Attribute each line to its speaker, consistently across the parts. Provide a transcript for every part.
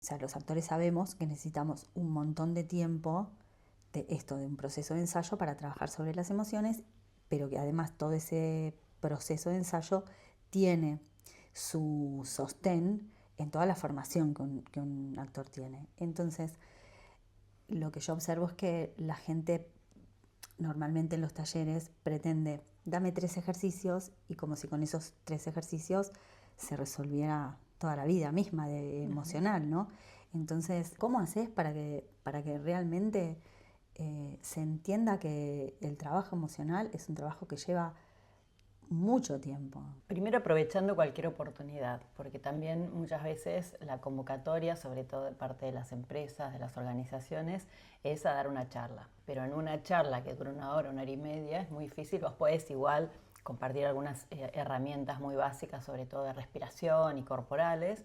Speaker 1: O sea, los actores sabemos que necesitamos un montón de tiempo de un proceso de ensayo para trabajar sobre las emociones, pero que además todo ese proceso de ensayo tiene su sostén en toda la formación que un actor tiene. Entonces, lo que yo observo es que la gente normalmente en los talleres pretende, dame 3 ejercicios y como si con esos 3 ejercicios se resolviera toda la vida misma de emocional, ¿no? Entonces, ¿cómo haces para que realmente se entienda que el trabajo emocional es un trabajo que lleva mucho tiempo?
Speaker 2: Primero aprovechando cualquier oportunidad, porque también muchas veces la convocatoria, sobre todo de parte de las empresas, de las organizaciones, es a dar una charla. Pero en una charla que dura 1 hora y media, es muy difícil. Vos podés igual compartir algunas herramientas muy básicas, sobre todo de respiración y corporales,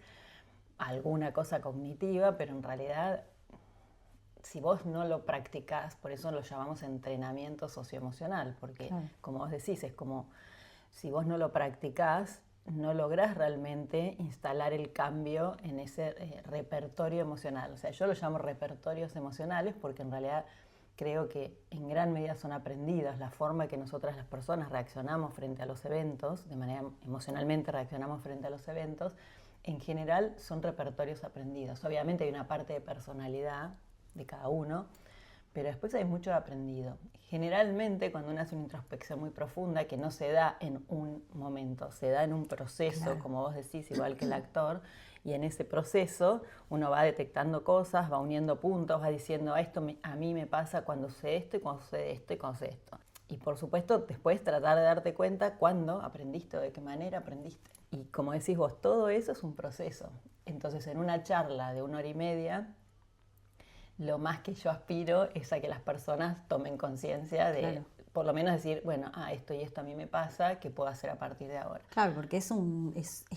Speaker 2: alguna cosa cognitiva, pero en realidad si vos no lo practicás, por eso lo llamamos entrenamiento socioemocional, porque
Speaker 1: Claro.
Speaker 2: como vos decís, es como si vos no lo practicás, no lográs realmente instalar el cambio en ese repertorio emocional. O sea, yo lo llamo repertorios emocionales porque en realidad creo que en gran medida son aprendidas. La forma que nosotras las personas reaccionamos frente a los eventos, de manera emocionalmente reaccionamos frente a los eventos, en general son repertorios aprendidos. Obviamente hay una parte de personalidad de cada uno, pero después hay mucho aprendido. Generalmente cuando uno hace una introspección muy profunda, que no se da en un momento, se da en un proceso,
Speaker 1: Claro.
Speaker 2: como vos decís, igual que el actor, y en ese proceso uno va detectando cosas, va uniendo puntos, va diciendo, a mí me pasa cuando sé esto y cuando sé esto y cuando sé esto. Y por supuesto después tratar de darte cuenta cuándo aprendiste o de qué manera aprendiste. Y como decís vos, todo eso es un proceso. Entonces en una charla de 1 hora y media, lo más que yo aspiro es a que las personas tomen conciencia de,
Speaker 1: Claro.
Speaker 2: por lo menos decir, bueno, esto y esto a mí me pasa, ¿qué puedo hacer a partir de ahora?
Speaker 1: Claro, porque es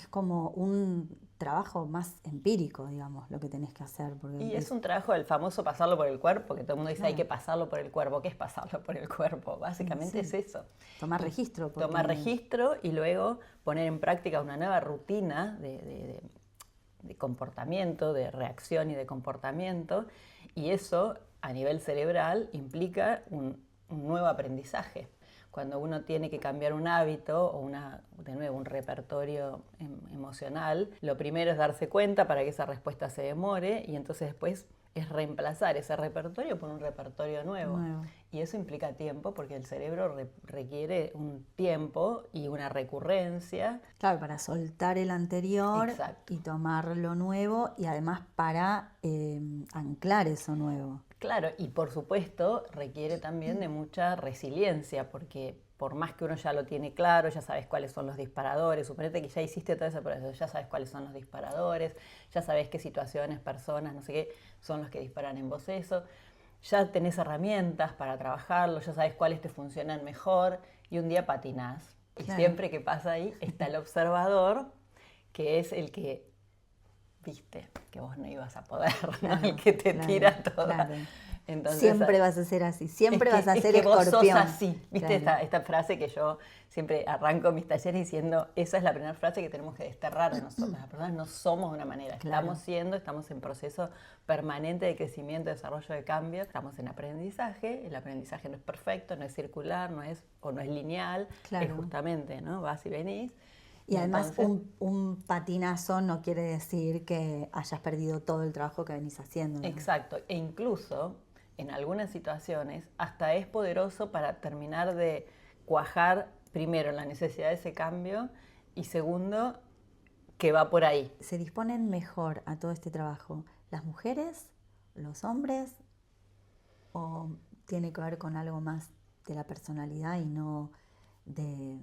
Speaker 1: como un trabajo más empírico, digamos, lo que tenés que hacer. Porque
Speaker 2: Y es un trabajo del famoso pasarlo por el cuerpo, que todo el mundo dice hay
Speaker 1: claro,
Speaker 2: que pasarlo por el cuerpo. ¿Qué es pasarlo por el cuerpo? Básicamente es
Speaker 1: sí,
Speaker 2: eso.
Speaker 1: tomar
Speaker 2: Y
Speaker 1: registro,
Speaker 2: tomar
Speaker 1: porque
Speaker 2: registro y luego poner en práctica una nueva rutina de comportamiento, de reacción y de comportamiento, y eso a nivel cerebral implica un nuevo aprendizaje. Cuando uno tiene que cambiar un hábito o de nuevo un repertorio emocional, lo primero es darse cuenta para que esa respuesta se demore y entonces después es reemplazar ese repertorio por un repertorio nuevo.
Speaker 1: nuevo.
Speaker 2: Y eso implica tiempo porque el cerebro requiere un tiempo y una recurrencia.
Speaker 1: Claro, para soltar el anterior
Speaker 2: Exacto.
Speaker 1: y tomar lo nuevo y además para anclar eso nuevo.
Speaker 2: Claro, y por supuesto requiere también de mucha resiliencia, porque por más que uno ya lo tiene claro, ya sabes cuáles son los disparadores, suponete que ya hiciste todo ese proceso, ya sabes cuáles son los disparadores, ya sabes qué situaciones, personas, no sé qué, son los que disparan en vos eso, ya tenés herramientas para trabajarlo, ya sabes cuáles te funcionan mejor y un día patinás. Y
Speaker 1: Claro,
Speaker 2: siempre que pasa ahí está el observador, que es el que viste que vos no ibas a poder, ¿no? El
Speaker 1: claro,
Speaker 2: que te
Speaker 1: claro,
Speaker 2: tira toda.
Speaker 1: claro.
Speaker 2: Entonces,
Speaker 1: Siempre vas a ser así, siempre vas a
Speaker 2: es
Speaker 1: ser
Speaker 2: que vos sos
Speaker 1: escorpión.
Speaker 2: así. ¿Viste
Speaker 1: Claro,
Speaker 2: esta frase que yo siempre arranco mis talleres diciendo, esa es la primera frase que tenemos que desterrar de nosotros? Las personas no somos de una manera,
Speaker 1: claro.
Speaker 2: estamos en proceso permanente de crecimiento, desarrollo, de cambio, estamos en aprendizaje, el aprendizaje no es perfecto, no es circular, no es lineal, es
Speaker 1: Claro.
Speaker 2: justamente, ¿no? Vas y venís.
Speaker 1: Y
Speaker 2: Y
Speaker 1: además
Speaker 2: entonces,
Speaker 1: un patinazo no quiere decir que hayas perdido todo el trabajo que venís haciendo, ¿no?
Speaker 2: exacto, e incluso en algunas situaciones hasta es poderoso para terminar de cuajar primero la necesidad de ese cambio y segundo que va por ahí.
Speaker 1: ¿Se disponen mejor a todo este trabajo las mujeres, los hombres o tiene que ver con algo más de la personalidad y no de,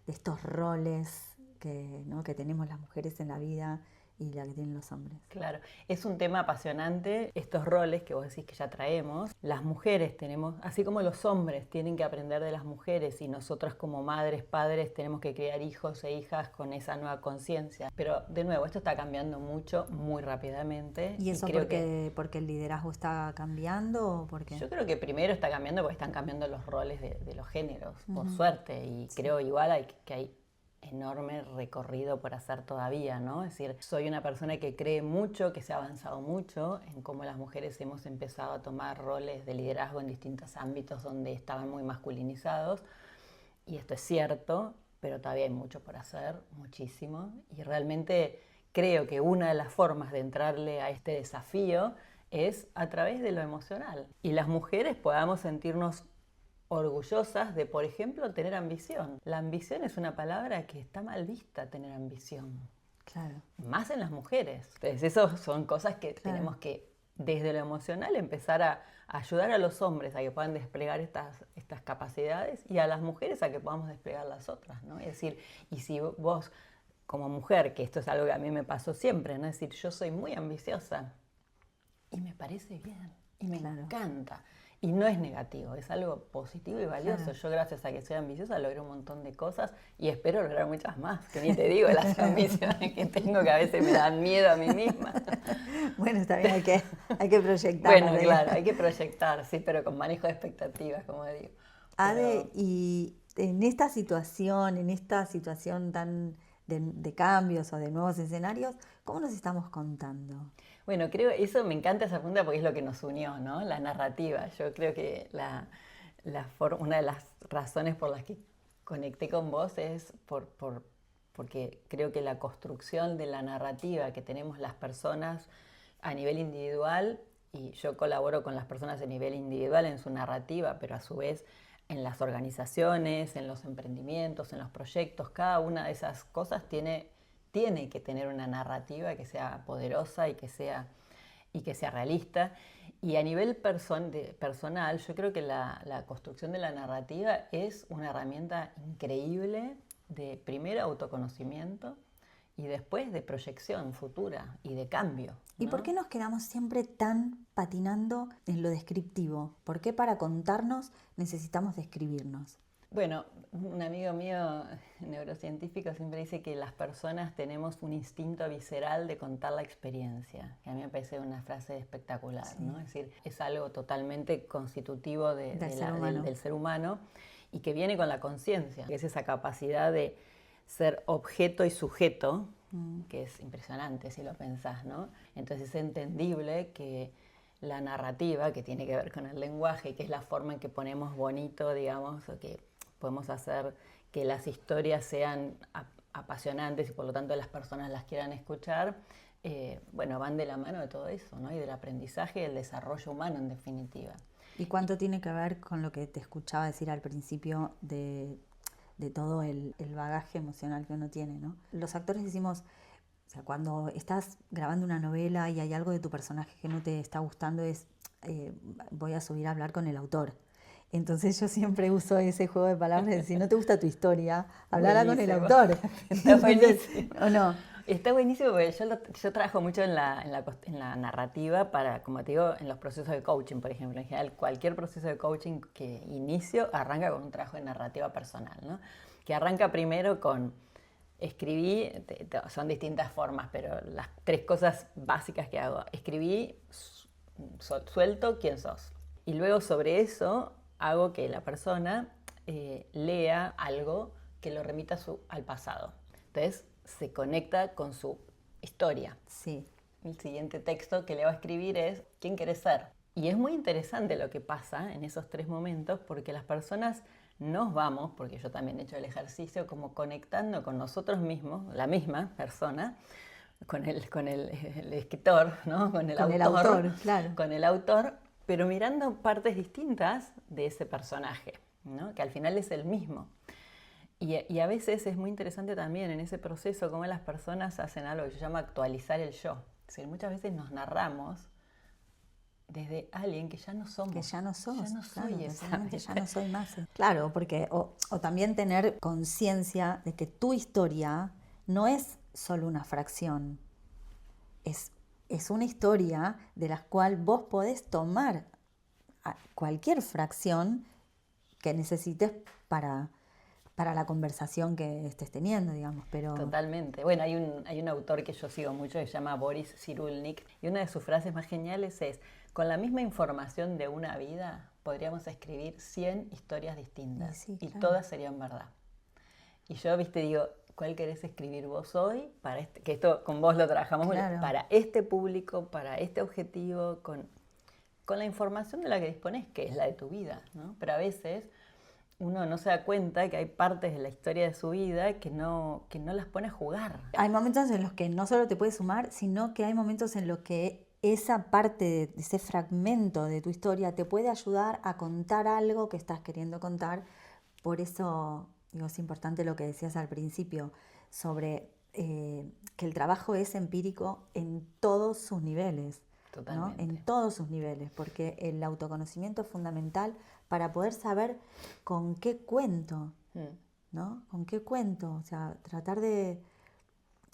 Speaker 1: de estos roles que, ¿no? que tenemos las mujeres en la vida y la que tienen los hombres?
Speaker 2: Claro, es un tema apasionante, estos roles que vos decís que ya traemos. Las mujeres tenemos, así como los hombres tienen que aprender de las mujeres y nosotras como madres, padres tenemos que criar hijos e hijas con esa nueva conciencia. Pero de nuevo, esto está cambiando mucho, muy rápidamente.
Speaker 1: ¿Y eso
Speaker 2: creo que
Speaker 1: porque el liderazgo está cambiando o porque?
Speaker 2: yo creo que primero está cambiando porque están cambiando los roles de los géneros, por suerte. Y creo igual que hay enorme recorrido por hacer todavía, ¿no? Es decir, soy una persona que cree mucho, que se ha avanzado mucho en cómo las mujeres hemos empezado a tomar roles de liderazgo en distintos ámbitos donde estaban muy masculinizados. Y esto es cierto, pero todavía hay mucho por hacer, muchísimo. Y realmente creo que una de las formas de entrarle a este desafío es a través de lo emocional. Y las mujeres podamos sentirnos orgullosas de, por ejemplo, tener ambición. La ambición es una palabra que está mal vista, tener ambición.
Speaker 1: Claro.
Speaker 2: Más en las mujeres. Entonces, esas son cosas que tenemos que, desde lo emocional, empezar a ayudar a los hombres a que puedan desplegar estas capacidades y a las mujeres a que podamos desplegar las otras, ¿no? Es decir, y si vos, como mujer, que esto es algo que a mí me pasó siempre, ¿no? Es decir, yo soy muy ambiciosa y me parece bien y me encanta. Y no es negativo, es algo positivo y valioso. Claro. Yo, gracias a que soy ambiciosa, logré un montón de cosas y espero lograr muchas más. Que ni te digo las ambiciones que tengo, que a veces me dan miedo a mí misma.
Speaker 1: Bueno, está bien, hay que proyectar.
Speaker 2: Bueno, claro, hay que proyectar, sí, pero con manejo de expectativas, como digo.
Speaker 1: Ade, y en esta situación tan de cambios o de nuevos escenarios, ¿cómo nos estamos contando?
Speaker 2: Bueno, creo, eso me encanta esa pregunta porque es lo que nos unió, ¿no? La narrativa. Yo creo que una de las razones por las que conecté con vos es porque creo que la construcción de la narrativa que tenemos las personas a nivel individual, y yo colaboro con las personas a nivel individual en su narrativa, pero a su vez en las organizaciones, en los emprendimientos, en los proyectos, cada una de esas cosas tiene que tener una narrativa que sea poderosa y que sea realista. Y a nivel personal, yo creo que la construcción de la narrativa es una herramienta increíble de primero autoconocimiento y después de proyección futura y de cambio, ¿no?
Speaker 1: ¿Y por qué nos quedamos siempre tan patinando en lo descriptivo? ¿Por qué para contarnos necesitamos describirnos?
Speaker 2: Bueno, un amigo mío neurocientífico siempre dice que las personas tenemos un instinto visceral de contar la experiencia, que a mí me parece una frase espectacular, sí, ¿no? Es decir, es algo totalmente constitutivo del ser humano y que viene con la conciencia, que es esa capacidad de ser objeto y sujeto, que es impresionante si lo pensás, ¿no? Entonces es entendible que la narrativa, que tiene que ver con el lenguaje, que es la forma en que ponemos bonito, digamos, o que podemos hacer que las historias sean apasionantes y por lo tanto las personas las quieran escuchar, bueno, van de la mano de todo eso, ¿no? Y del aprendizaje y del desarrollo humano en definitiva.
Speaker 1: ¿Y cuánto tiene que ver con lo que te escuchaba decir al principio de todo el bagaje emocional que uno tiene, ¿no? Los actores decimos, o sea, cuando estás grabando una novela y hay algo de tu personaje que no te está gustando, voy a subir a hablar con el autor. Entonces yo siempre uso ese juego de palabras de si no te gusta tu historia, hablará con el autor.
Speaker 2: Está buenísimo.
Speaker 1: ¿O no?
Speaker 2: Está buenísimo porque yo trabajo mucho en la narrativa para, como te digo, en los procesos de coaching, por ejemplo. En general, cualquier proceso de coaching que inicio arranca con un trabajo de narrativa personal, ¿no? Que arranca primero con escribí, son distintas formas, pero las 3 cosas básicas que hago. Escribí, suelto quién sos. Y luego sobre eso hago que la persona lea algo que lo remita al pasado. Entonces se conecta con su historia.
Speaker 1: Sí.
Speaker 2: El siguiente texto que le va a escribir es ¿quién querés ser? Y es muy interesante lo que pasa en esos 3 momentos porque las personas nos vamos, porque yo también he hecho el ejercicio, como conectando con nosotros mismos, la misma persona, con el escritor, ¿no? Con el autor,
Speaker 1: claro.
Speaker 2: Con el autor, pero mirando partes distintas de ese personaje, ¿no? Que al final es el mismo. Y a veces es muy interesante también en ese proceso cómo las personas hacen algo que yo llamo actualizar el yo. Es decir, muchas veces nos narramos desde alguien que ya no somos.
Speaker 1: Que ya no sos.
Speaker 2: Ya no soy esa.
Speaker 1: Ya no soy más. Claro, porque o también tener conciencia de que tu historia no es solo una fracción. Es una historia de la cual vos podés tomar cualquier fracción que necesites para la conversación que estés teniendo, digamos, pero...
Speaker 2: Totalmente. Bueno, hay un autor que yo sigo mucho que se llama Boris Cyrulnik y una de sus frases más geniales es: con la misma información de una vida podríamos escribir 100 historias distintas y
Speaker 1: claro,
Speaker 2: todas serían verdad. Y yo, digo, ¿cuál querés escribir vos hoy? Que esto con vos lo trabajamos
Speaker 1: Claro.
Speaker 2: para este público, para este objetivo, con la información de la que dispones, que es la de tu vida, ¿no? Pero a veces uno no se da cuenta que hay partes de la historia de su vida que no las pone a jugar.
Speaker 1: Hay momentos en los que no solo te puedes sumar, sino que hay momentos en los que esa parte, ese fragmento de tu historia te puede ayudar a contar algo que estás queriendo contar. Por eso, digo, es importante lo que decías al principio sobre que el trabajo es empírico en todos sus niveles.
Speaker 2: Totalmente.
Speaker 1: ¿No? En todos sus niveles, porque el autoconocimiento es fundamental para poder saber con qué cuento, ¿no? Con qué cuento, o sea, tratar de,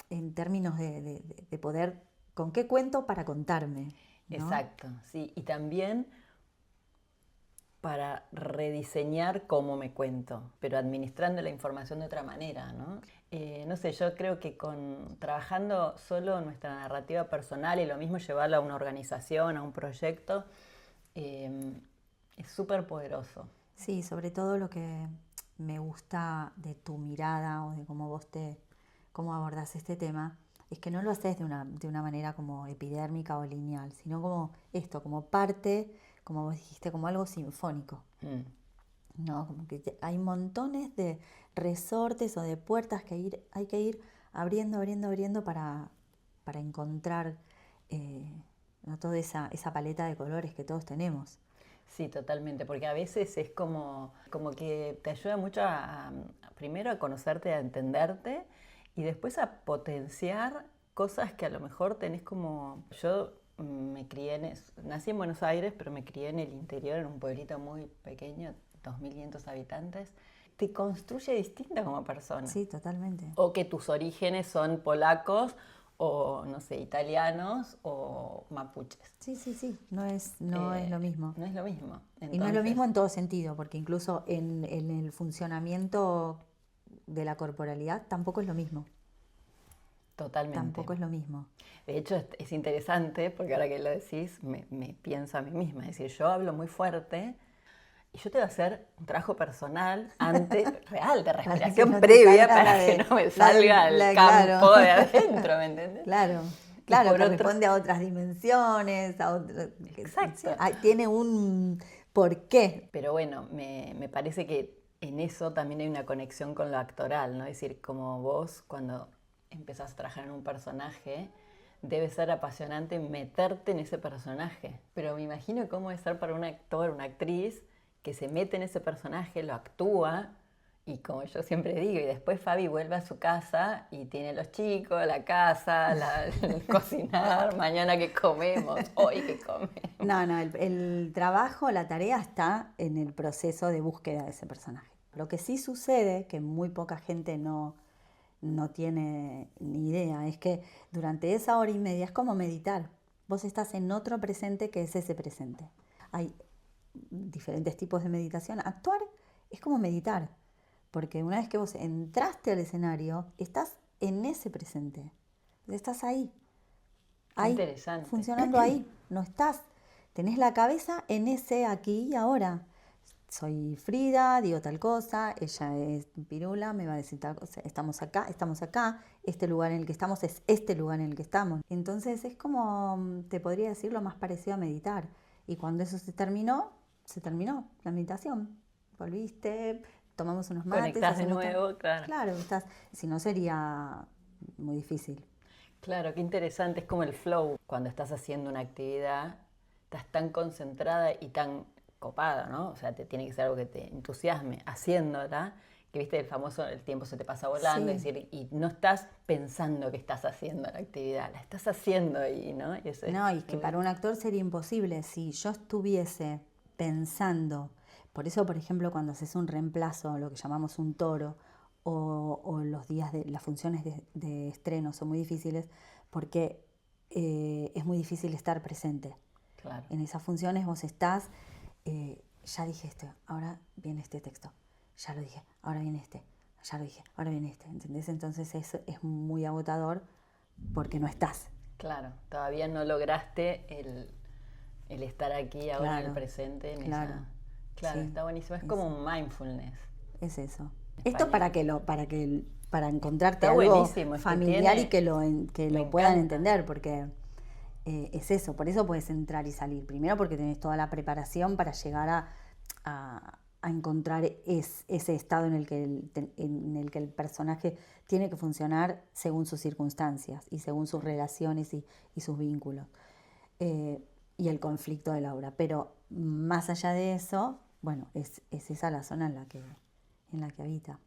Speaker 1: en términos de poder, con qué cuento para contarme, ¿no?
Speaker 2: Exacto, sí, y también para rediseñar cómo me cuento, pero administrando la información de otra manera, ¿no? No sé, yo creo que trabajando solo nuestra narrativa personal y lo mismo llevarla a una organización, a un proyecto, es súper poderoso.
Speaker 1: Sí, sobre todo lo que me gusta de tu mirada o de cómo abordas este tema, es que no lo haces de una manera como epidérmica o lineal, sino como esto, como parte, como vos dijiste, como algo sinfónico. ¿No? Como que hay montones de resortes o de puertas que hay que ir abriendo para encontrar ¿no? Toda esa paleta de colores que todos tenemos.
Speaker 2: Sí, totalmente, porque a veces es como que te ayuda mucho primero a conocerte, a entenderte y después a potenciar cosas que a lo mejor tenés como... Yo nací en Buenos Aires, pero me crié en el interior, en un pueblito muy pequeño, 2.500 habitantes. Te construye distinta como persona.
Speaker 1: Sí, totalmente.
Speaker 2: O que tus orígenes son polacos o, no sé, italianos o mapuches.
Speaker 1: Sí, no es lo mismo.
Speaker 2: No es lo mismo.
Speaker 1: Entonces, y no es lo mismo en todo sentido, porque incluso en el funcionamiento de la corporalidad tampoco es lo mismo.
Speaker 2: Totalmente.
Speaker 1: Tampoco es lo mismo.
Speaker 2: De hecho, es interesante, porque ahora que lo decís, me pienso a mí misma. Es decir, yo hablo muy fuerte y yo te voy a hacer un trabajo personal real, de respiración previa para que no me salga el campo de adentro, ¿me entendés?
Speaker 1: Claro, corresponde a otras dimensiones, a otras...
Speaker 2: Exacto.
Speaker 1: Tiene un porqué.
Speaker 2: Pero bueno, me parece que en eso también hay una conexión con lo actoral, ¿no? Es decir, como vos cuando empezás a trabajar en un personaje, debe ser apasionante meterte en ese personaje. Pero me imagino cómo debe ser para un actor, una actriz, que se mete en ese personaje, lo actúa, y como yo siempre digo, y después Fabi vuelve a su casa y tiene los chicos, la casa, el cocinar, mañana que comemos, hoy que comemos.
Speaker 1: No, el trabajo, la tarea está en el proceso de búsqueda de ese personaje. Lo que sí sucede, que muy poca gente no tiene ni idea, es que durante esa hora y media es como meditar. Vos estás en otro presente que es ese presente. Hay diferentes tipos de meditación. Actuar es como meditar, porque una vez que vos entraste al escenario, estás en ese presente. Estás ahí,
Speaker 2: Interesante.
Speaker 1: funcionando ahí. No estás, tenés la cabeza en ese aquí y ahora. Soy Frida, digo tal cosa, ella es Pirula, me va a decir tal cosa, estamos acá, este lugar en el que estamos es este lugar en el que estamos. Entonces es como, te podría decir, lo más parecido a meditar. Y cuando eso se terminó la meditación. Volviste, tomamos unos mates.
Speaker 2: Conectás de nuevo, claro.
Speaker 1: Claro, si no sería muy difícil.
Speaker 2: Claro, qué interesante, es como el flow. Cuando estás haciendo una actividad, estás tan concentrada y tan copada, ¿no? O sea, tiene que ser algo que te entusiasme haciéndola, que viste el famoso, el tiempo se te pasa volando,
Speaker 1: Sí.
Speaker 2: es decir, y no estás pensando que estás haciendo la actividad, la estás haciendo ahí, ¿no? Y eso
Speaker 1: y que para un actor sería imposible si yo estuviese pensando. Por eso, por ejemplo, cuando haces un reemplazo, lo que llamamos un toro, o los días de las funciones de estreno son muy difíciles porque es muy difícil estar presente.
Speaker 2: Claro.
Speaker 1: En esas funciones vos estás, ya dije esto, ahora viene este texto, ya lo dije, ahora viene este, ya lo dije, ahora viene este, ¿entendés? Entonces eso es muy agotador porque no estás.
Speaker 2: Claro, todavía no lograste el estar aquí ahora en el presente. Claro,
Speaker 1: sí,
Speaker 2: está buenísimo, es como un mindfulness.
Speaker 1: Es eso. Esto para que para encontrarte
Speaker 2: Está
Speaker 1: algo
Speaker 2: buenísimo, es que
Speaker 1: familiar
Speaker 2: tiene-
Speaker 1: y que
Speaker 2: me
Speaker 1: lo puedan
Speaker 2: encanta.
Speaker 1: entender, porque es eso, por eso puedes entrar y salir. Primero porque tenés toda la preparación para llegar a encontrar ese estado en el que el personaje tiene que funcionar según sus circunstancias y según sus relaciones y sus vínculos. Y el conflicto de la obra. Pero más allá de eso, bueno, es esa la zona en la que habita.